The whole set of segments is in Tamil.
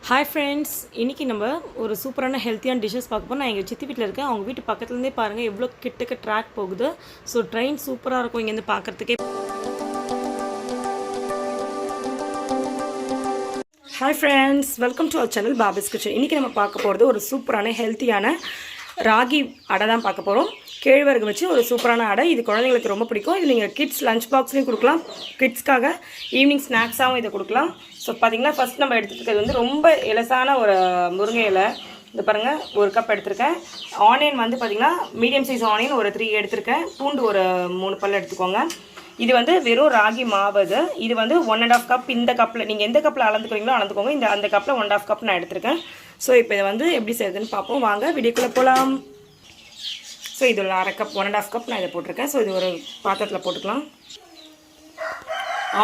ஹாய் ஃப்ரெண்ட்ஸ், இன்றைக்கி நம்ம ஒரு சூப்பரான ஹெல்த்தியான டிஷ்ஷஸ் பார்க்க போகிறோம். நான் எங்கள் சித்தி வீட்டில் இருக்கேன். அவங்க வீட்டு பக்கத்துலேருந்தே பாருங்கள் எவ்வளோ கிட்டக்க ட்ராக் போகுது. ஸோ ட்ரெயின் சூப்பராக இருக்கும் இங்கேருந்து பார்க்குறதுக்கே. Hi friends, welcome to our channel Babi's kitchen. இன்றைக்கி நம்ம பார்க்க போகிறது ஒரு சூப்பரான ஹெல்த்தியான ராகி அடை தான் பார்க்க போகிறோம். கேழ்வரகு வச்சு ஒரு சூப்பரான அடை. இது குழந்தைங்களுக்கு ரொம்ப பிடிக்கும். இது நீங்கள் கிட்ஸ் லஞ்ச் பாக்ஸ்லேயும் கொடுக்கலாம், கிட்ஸ்க்காக ஈவினிங் ஸ்நாக்ஸாகவும் இதை கொடுக்கலாம். ஸோ பார்த்திங்கன்னா ஃபஸ்ட் நம்ம எடுத்துக்கிறது வந்து ரொம்ப இலசான ஒரு முருங்கை இலை. இந்த பாருங்கள், ஒரு கப் எடுத்திருக்கேன். ஆனியன் வந்து பார்த்திங்கன்னா மீடியம் சைஸ் ஆனியன் ஒரு 3 எடுத்திருக்கேன். பூண்டு ஒரு 3 பல் எடுத்துக்கோங்க. இது வந்து வெறும் ராகி மாவு. இது வந்து 1.5 கப். இந்த கப்பில் நீங்கள் எந்த கப்பில் அளந்துக்கிறீங்களோ அளந்துக்கோங்க. அந்த கப்பில் 1.5 கப் நான் எடுத்திருக்கேன். ஸோ இப்போ இதை வந்து எப்படி செய்யுதுன்னு பார்ப்போம். வாங்க வீடியோக்குள்ளே போகலாம். ஸோ இது ஒரு 1/2 கப் 1.5 கப் நான் இதை போட்டிருக்கேன். ஸோ இது ஒரு பாத்திரத்தில் போட்டுக்கலாம்.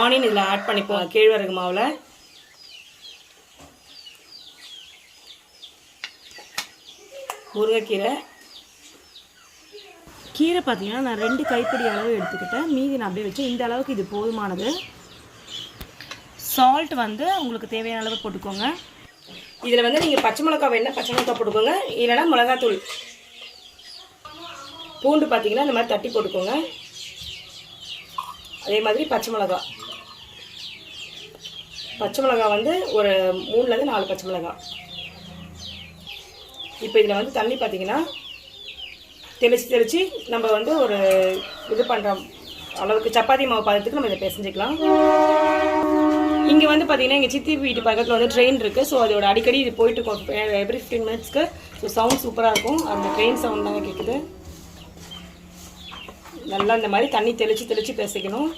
ஆனியன் இதில் ஆட் பண்ணிப்போம். கேழ்வரகு மாவில் முருங்கைக்கீரை பார்த்தீங்கன்னா நான் 2 கைப்பிடி அளவு எடுத்துக்கிட்டேன். மீதி நான் அப்படியே வச்சு இந்த அளவுக்கு இது போதுமானது. சால்ட் வந்து உங்களுக்கு தேவையான அளவு போட்டுக்கோங்க. இதில் வந்து நீங்கள் பச்சை மிளகா வேணுன்னா பச்சை மிளகா போட்டுக்கோங்க, இல்லைனா மிளகாத்தூள். பூண்டு பார்த்தீங்கன்னா இந்த மாதிரி தட்டி போட்டுக்கோங்க. அதே மாதிரி பச்சை மிளகா வந்து ஒரு 3லேருந்து 4 பச்சை மிளகா. இப்போ இதில் வந்து தண்ணி பார்த்தீங்கன்னா தெளித்து நம்ம வந்து ஒரு இது பண்ணுற அளவுக்கு சப்பாத்தி மாவு பதத்துக்கு நம்ம இதை பிசைஞ்சிக்கலாம். இங்கே வந்து பார்த்திங்கன்னா எங்கள் சித்தி வீட்டு பக்கத்தில் வந்து ட்ரெயின் இருக்குது. ஸோ அதோட அடிக்கடி இது போயிட்டுருக்கோம் எவ்ரி 15 மினிட்ஸ்க்கு. ஸோ சவுண்ட் சூப்பராக இருக்கும். அந்த ட்ரெயின் சவுண்ட் தாங்க கேட்குது. நல்லா இந்த மாதிரி தண்ணி தெளித்து பிசைக்கணும்.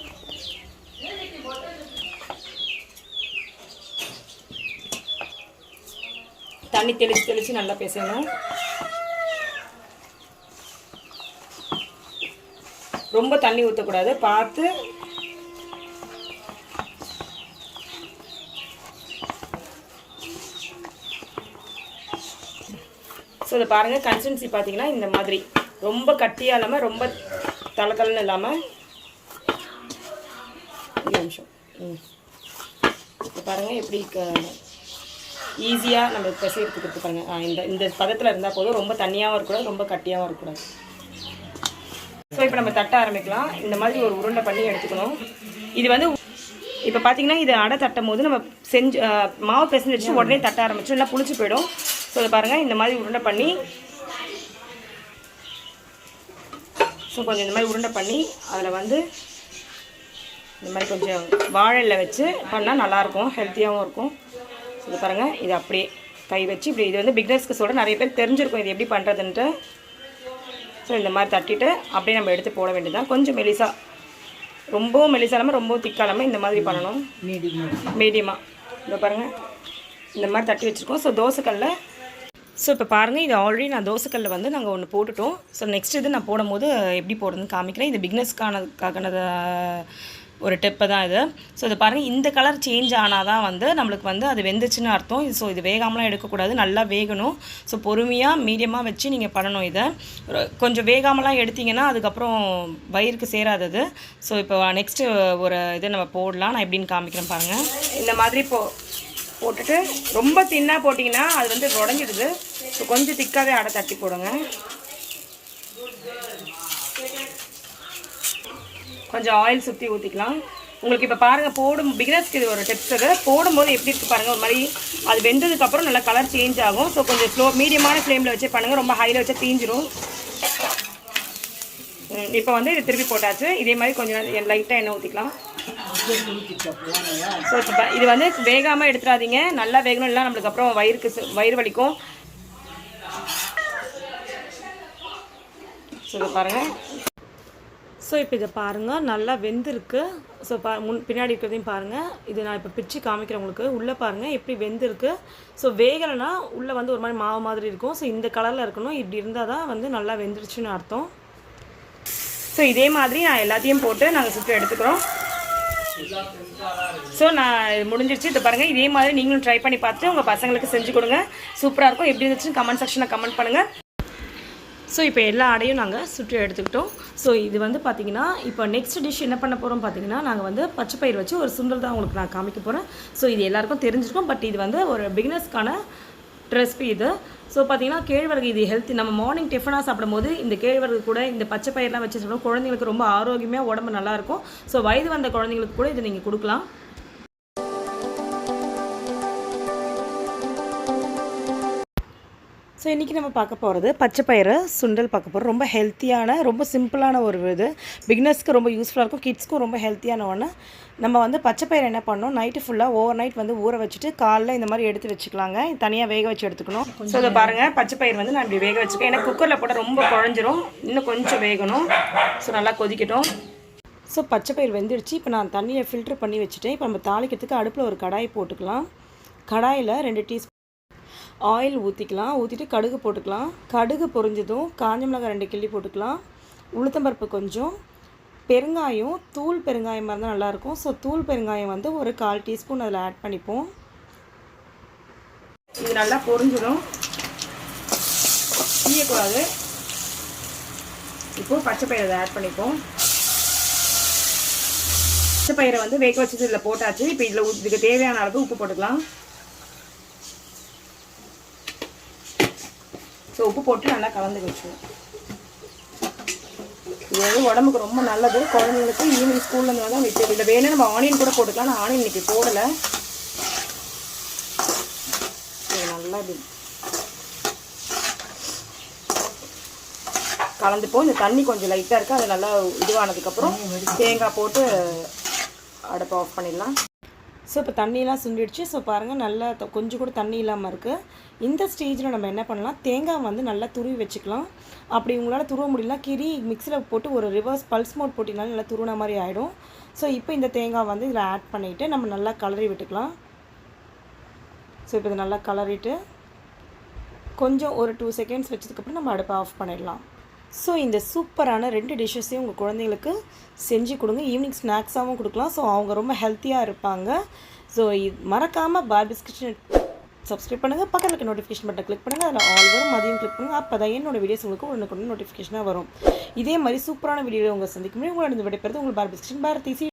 தண்ணி தெளித்து நல்லா பிசையணும். ரொம்ப தண்ணி ஊற்றக்கூடாது, பார்த்து. ஸோ இதை பாருங்கள், கன்சிஸ்டன்சி பார்த்தீங்கன்னா இந்த மாதிரி ரொம்ப கட்டியாக இல்லாமல் ரொம்ப தளக்கலன்னு இல்லாமல். ஒரு நிமிஷம். இப்போ பாருங்கள் எப்படி ஈஸியாக நம்ம பிசைறதுக்கு கொடுத்து பாருங்கள். இந்த பதத்தில் இருந்தால் போதும். ரொம்ப தண்ணியாகவும் இருக்கக்கூடாது, ரொம்ப கட்டியாகவும் இருக்கக்கூடாது. ஸோ இப்போ நம்ம தட்ட ஆரம்பிக்கலாம். இந்த மாதிரி ஒரு உருண்டை பண்ணி எடுத்துக்கணும். இது வந்து இப்போ பார்த்தீங்கன்னா இது அடை தட்டும் போது நம்ம செஞ்சு மாவு பிசைஞ்சு வச்சு உடனே தட்ட ஆரம்பிச்சோம், இல்லை புளிச்சு போயிடும். ஸோ இதை பாருங்கள், இந்த மாதிரி உருண்டை பண்ணி கொஞ்சம் இந்த மாதிரி உருண்டை பண்ணி அதில் வந்து இந்த மாதிரி கொஞ்சம் வாழையில் வச்சு பண்ணால் நல்லாயிருக்கும், ஹெல்த்தியாகவும் இருக்கும். ஸோ இது பாருங்கள், இது அப்படியே கை வச்சு இப்படி. இது வந்து பிக்னர்ஸ்க்கு சொல்ல நிறைய பேர் தெரிஞ்சிருக்கும் இது எப்படி பண்ணுறதுன்ட்டு. ஸோ இந்த மாதிரி தட்டிட்டு அப்படியே நம்ம எடுத்து போட வேண்டியதுதான். கொஞ்சம் மெலிசா, ரொம்பவும் மெலிசா இல்லாமல் ரொம்பவும் திக்காக இல்லாமல் இந்த மாதிரி பண்ணணும். மீடியமாக இதை பாருங்கள், இந்த மாதிரி தட்டி வச்சுருக்கோம். ஸோ தோசைக்கல்லில். ஸோ இப்போ பாருங்கள், இது ஆல்ரெடி நான் தோசைக்கல்லில் வந்து நாங்கள் ஒன்று போட்டுட்டோம். ஸோ நெக்ஸ்ட் இது நான் போடும்போது எப்படி போடுறதுன்னு காமிக்கிறேன். இது பிக்னஸ்க்கானது ஒரு டிப்பு தான் இது. ஸோ இதை பாருங்கள், இந்த கலர் சேஞ்ச் ஆனால் தான் வந்து நம்மளுக்கு வந்து அது வெந்துச்சுன்னு அர்த்தம். ஸோ இது வேகாமலாம் எடுக்கக்கூடாது, நல்லா வேகணும். ஸோ பொறுமையாக மீடியமாக வச்சு நீங்கள் பண்ணணும். இதை கொஞ்சம் வேகாமலாம் எடுத்திங்கன்னா அதுக்கப்புறம் வயிறுக்கு சேராது அது. ஸோ இப்போ நெக்ஸ்ட்டு ஒரு இதை நம்ம போடலாம். நான் எப்படின்னு காமிக்கிறேன் பாருங்கள். இந்த மாதிரி போட்டுட்டு ரொம்ப தின்னாக போட்டிங்கன்னா அது வந்து உடஞ்சிடுது. ஸோ கொஞ்சம் திக்காகவே அடை தட்டி போடுங்க. கொஞ்சம் ஆயில் சுற்றி ஊற்றிக்கலாம். உங்களுக்கு இப்போ பாருங்கள், பிகினர்ஸ்க்கு இது ஒரு டிப்ஸ். அது போடும்போது எப்படி இருக்குது பாருங்கள், ஒரு மாதிரி அது வெந்ததுக்கப்புறம் நல்லா கலர் சேஞ்ச் ஆகும். ஸோ கொஞ்சம் மீடியமான ஃப்ளேமில் வச்சே பண்ணுங்கள், ரொம்ப ஹையில் வச்சா தீஞ்சிரும். இப்போ வந்து இது திருப்பி போட்டாச்சு. இதே மாதிரி கொஞ்சம் லைட்டாக எண்ணெய் ஊற்றிக்கலாம். ஸோ இப்போ இது வந்து வேகாமல் எடுத்துடாதீங்க, நல்லா வேகணும், இல்லை நம்மளுக்கு அப்புறம் வயிறு வலிக்கும். ஸோ இதை பாருங்கள். ஸோ இப்போ இதை பாருங்கள், நல்லா வெந்திருக்கு. ஸோ பின்னாடி இருக்கிறதையும் பாருங்கள். இது நான் இப்போ பிச்சு காமிக்கிறேன் உங்களுக்கு. உள்ளே பாருங்கள் எப்படி வெந்திருக்கு. ஸோ வேகலைன்னா உள்ளே வந்து ஒரு மாதிரி மாவு மாதிரி இருக்கும். ஸோ இந்த கலரில் இருக்கணும். இப்படி இருந்தால் தான் வந்து நல்லா வெந்துருச்சுன்னு அர்த்தம். ஸோ இதே மாதிரி நான் எல்லாத்தையும் போட்டு நாங்கள் சுற்றி எடுத்துக்கிறோம். ஸோ நான் இது முடிஞ்சிருச்சு. இதை பாருங்கள், இதே மாதிரி நீங்களும் ட்ரை பண்ணி பார்த்து உங்கள் பசங்களுக்கு செஞ்சு கொடுங்க. சூப்பராக இருக்கும். எப்படி இருந்துச்சுன்னு கமெண்ட் செக்ஷனில் கமெண்ட் பண்ணுங்கள். ஸோ இப்போ எல்லா அடையும் நாங்கள் சுற்றி எடுத்துக்கிட்டோம். ஸோ இது வந்து பார்த்திங்கன்னா இப்போ நெக்ஸ்ட் டிஷ் என்ன பண்ண போகிறோம் பார்த்திங்கன்னா, நாங்கள் வந்து பச்சை பயிர் வச்சு ஒரு சுண்டல் தான் உங்களுக்கு நான் காமிக்க போகிறேன். ஸோ இது எல்லாருக்கும் தெரிஞ்சிருக்கும், பட் இது வந்து ஒரு பிகினர்ஸ்க்கான ரெசிபி இது. ஸோ பார்த்திங்கன்னா கேழ்வரகு இது ஹெல்த்தி. நம்ம மார்னிங் டிஃபனாக சாப்பிடும்போது இந்த கேழ்வரகு கூட இந்த பச்சை பயிரெலாம் வச்சு சாப்பிடும் குழந்தைங்களுக்கு ரொம்ப ஆரோக்கியமாக உடம்பு நல்லாயிருக்கும். ஸோ வயது வந்த குழந்தைங்களுக்கு கூட இதை நீங்கள் கொடுக்கலாம். ஸோ இன்றைக்கி நம்ம பார்க்க போகிறது பச்சை பயிறு சுண்டல் பார்க்க போகிறோம். ரொம்ப ஹெல்த்தியான, ரொம்ப சிம்பிளான ஒரு இது. பிகினர்ஸ்க்கு ரொம்ப யூஸ்ஃபுல்லாக இருக்கும், கிட்ஸ்க்கும் ரொம்ப ஹெல்த்தியான ஒன்று. நம்ம வந்து பச்சை பயிறு என்ன பண்ணோம், நைட்டு ஃபுல்லாக ஓவர் நைட் வந்து ஊற வச்சுட்டு காலைல இந்த மாதிரி எடுத்து வச்சுக்கலாங்க. தனியாக வேக வச்சு எடுத்துக்கணும். ஸோ இதை பாருங்கள், பச்சை பயிர் வந்து நான் இப்படி வேக வச்சுக்கேன். ஏன்னா குக்கரில் போட்டால் ரொம்ப குழஞ்சிரும், இன்னும் கொஞ்சம் வேகணும். ஸோ நல்லா கொதிக்கட்டும். ஸோ பச்சை பயிர் வெந்துடுச்சு. இப்போ நான் தண்ணியை ஃபில்ட்ரு பண்ணி வச்சுட்டேன். இப்போ நம்ம தாளிக்கிறதுக்கு அடுப்பில் ஒரு கடாய் போட்டுக்கலாம். கடாயில் 2 டீஸ்பூன் ஆயில் ஊற்றிக்கலாம். ஊற்றிட்டு கடுகு போட்டுக்கலாம். கடுகு பொரிஞ்சதும் காஞ்ச மிளகாய் 2 கிள்ளி போட்டுக்கலாம். உளுத்தம்பருப்பு கொஞ்சம், பெருங்காயம், தூள் பெருங்காயமாக இருந்தால் நல்லாயிருக்கும். ஸோ தூள் பெருங்காயம் வந்து ஒரு 1/4 டீஸ்பூன் அதில் ஆட் பண்ணிப்போம். இது நல்லா பொரிஞ்சிடும், தீயக்கூடாது. இப்போது பச்சை பயிரை ஆட் பண்ணிப்போம். பச்சை பயிரை வந்து வேக வச்சது இதில் போட்டாச்சு. இப்போ இதில் இதுக்கு தேவையான அளவு உப்பு போட்டுக்கலாம். ஸோ உப்பு போட்டு நல்லா கலந்து வச்சுருவோம். இது வந்து உடம்புக்கு ரொம்ப நல்லது. குழந்தைங்களுக்கு ஈவினிங் ஸ்கூல்லேருந்து வந்து விட்டு இதில் வேணும் நம்ம ஆனியன் கூட போட்டுக்கலாம். நான் ஆனியன் இன்றைக்கி போடலை. இது நல்லா இது கலந்துப்போம். இந்த தண்ணி கொஞ்சம் லைட்டாக இருக்குது, அது நல்லா இதுவானதுக்கப்புறம் தேங்காய் போட்டு அடுப்பை ஆஃப் பண்ணிடலாம். ஸோ இப்போ தண்ணியெலாம் சுண்டிடுச்சு. ஸோ பாருங்கள், நல்லா கொஞ்சம் கூட தண்ணி இல்லாமல் இருக்குது. இந்த ஸ்டேஜில் நம்ம என்ன பண்ணலாம், தேங்காய் வந்து நல்லா துருவி வச்சுக்கலாம். அப்படி உங்களால் துருவ முடியல, மிக்சியில் போட்டு ஒரு ரிவர்ஸ் பல்ஸ் மோட் போட்டிங்கனாலும் நல்லா துருவின மாதிரி ஆகிடும். ஸோ இப்போ இந்த தேங்காய் வந்து இதில் ஆட் பண்ணிவிட்டு நம்ம நல்லா கலரி விட்டுக்கலாம். ஸோ இப்போ இதை நல்லா கலரிட்டு கொஞ்சம் ஒரு 2 செகண்ட்ஸ் வச்சதுக்கப்புறம் நம்ம அடுப்பை ஆஃப் பண்ணிடலாம். ஸோ இந்த சூப்பரான 2 டிஷ்ஷஸையும் உங்கள் குழந்தைங்களுக்கு செஞ்சு கொடுங்க. ஈவினிங் ஸ்நாக்ஸாகவும் கொடுக்கலாம். ஸோ அவங்க ரொம்ப ஹெல்த்தியாக இருப்பாங்க. ஸோ மறக்காமல் பார்பிஸ் கிச்சன் சப்ஸ்கிரைப் பண்ணுங்கள். பக்கத்தில் இருக்க நோட்டிஃபிகேஷன் பட்டன் கிளிக் பண்ணுங்கள். அதில் ஆல் வரும், மதியம் கிளிக் பண்ணுங்கள். அப்போ தான் என்னோட வீடியோஸ் உங்களுக்கு ஒன்று நோட்டிஃபிகேஷனாக வரும். இதே மாதிரி சூப்பரான வீடியோவில் உங்களை சந்திக்கும். உங்களோட விடைபெறுது உங்கள் பார்பிஸ் கிச்சன் பாரதி.